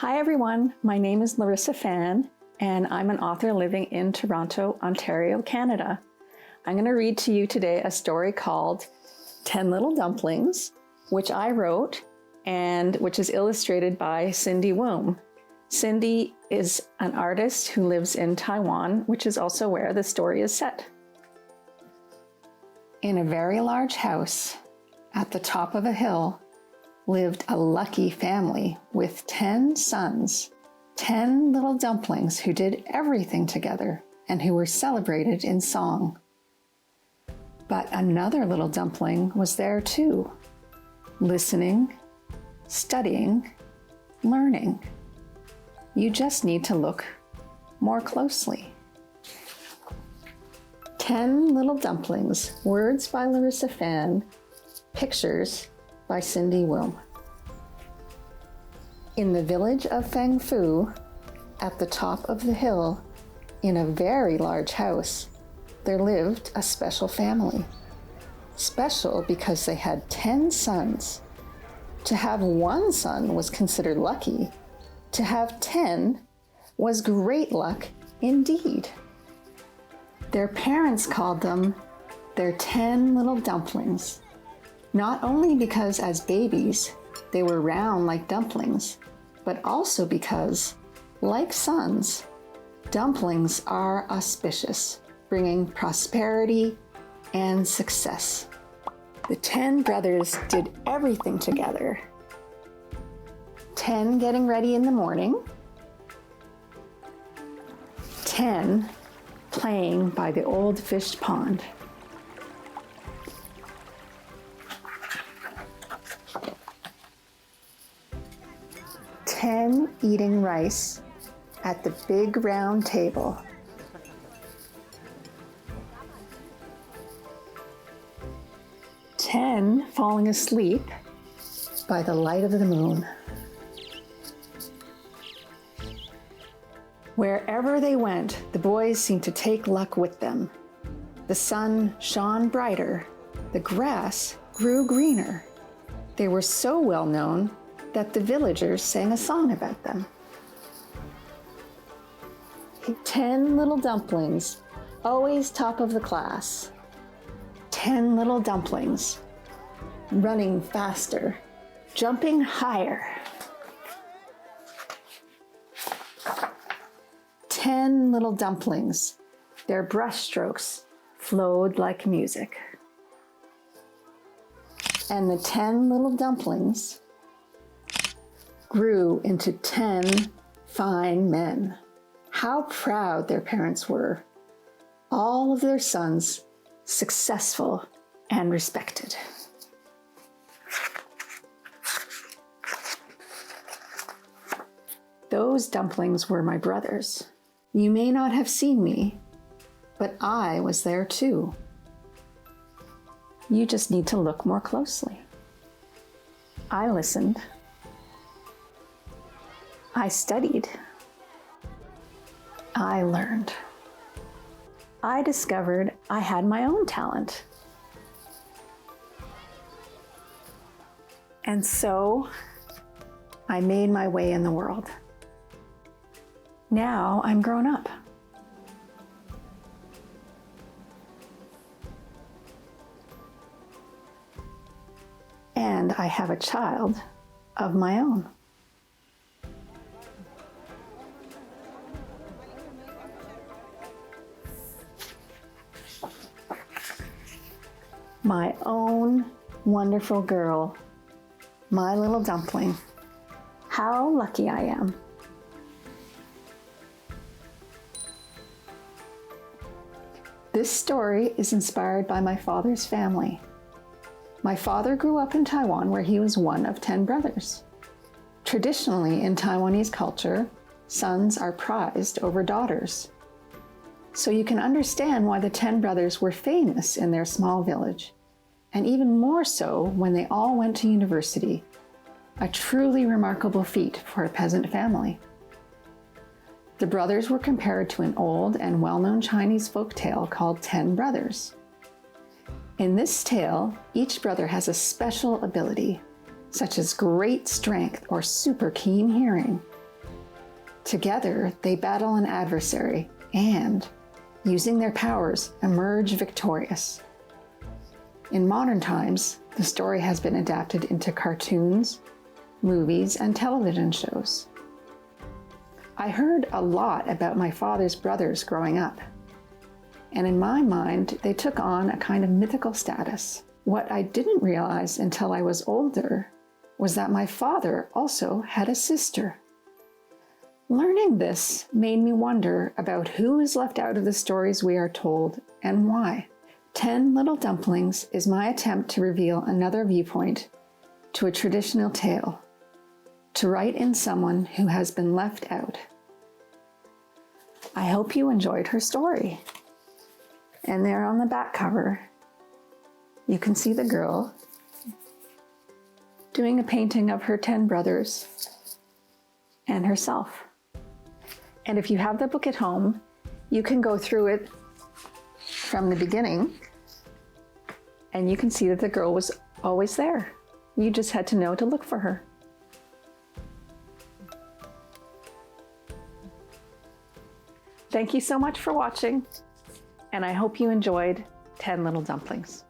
Hi everyone, my name is Larissa Fan, and I'm an author living in Toronto, Ontario, Canada. I'm going to read to you today a story called 10 Little Dumplings, which I wrote and which is illustrated by Cindy Wume. Cindy is an artist who lives in Taiwan, which is also where the story is set. In a very large house at the top of a hill lived a lucky family with 10 sons, 10 little dumplings who did everything together and who were celebrated in song. But another little dumpling was there too, listening, studying, learning. You just need to look more closely. 10 Little Dumplings, words by Larissa Fan, pictures by Cindy Wume. In the village of Fengfu, at the top of the hill, in a very large house, there lived a special family. Special because they had 10 sons. To have one son was considered lucky. To have 10 was great luck indeed. Their parents called them their 10 Little Dumplings. Not only because as babies, they were round like dumplings, but also because, like sons, dumplings are auspicious, bringing prosperity and success. The 10 brothers did everything together. 10 getting ready in the morning, 10 playing by the old fish pond. 10 eating rice at the big round table. 10 falling asleep by the light of the moon. Wherever they went, the boys seemed to take luck with them. The sun shone brighter, the grass grew greener. They were so well known that the villagers sang a song about them. 10 little dumplings, always top of the class. 10 little dumplings, running faster, jumping higher. 10 little dumplings, their brushstrokes flowed like music. And the 10 little dumplings grew into 10 fine men. How proud their parents were. All of their sons successful and respected. Those dumplings were my brothers. You may not have seen me, but I was there too. You just need to look more closely. I listened. I studied. I learned. I discovered I had my own talent. And so I made my way in the world. Now I'm grown up. And I have a child of my own. My own wonderful girl, my little dumpling. How lucky I am. This story is inspired by my father's family. My father grew up in Taiwan where he was one of 10 brothers. Traditionally in Taiwanese culture, sons are prized over daughters. So you can understand why the 10 brothers were famous in their small village, and even more so when they all went to university, a truly remarkable feat for a peasant family. The brothers were compared to an old and well-known Chinese folk tale called 10 Brothers. In this tale, each brother has a special ability, such as great strength or super keen hearing, Together, they battle an adversary and, using their powers, emerge victorious. In modern times, the story has been adapted into cartoons, movies, and television shows. I heard a lot about my father's brothers growing up, and in my mind, they took on a kind of mythical status. What I didn't realize until I was older was that my father also had a sister. Learning this made me wonder about who is left out of the stories we are told and why. 10 Little Dumplings is my attempt to reveal another viewpoint to a traditional tale, to write in someone who has been left out. I hope you enjoyed her story. And there on the back cover, you can see the girl doing a painting of her 10 brothers and herself. And if you have the book at home, you can go through it from the beginning and you can see that the girl was always there. You just had to know to look for her. Thank you so much for watching, and I hope you enjoyed 10 Little Dumplings.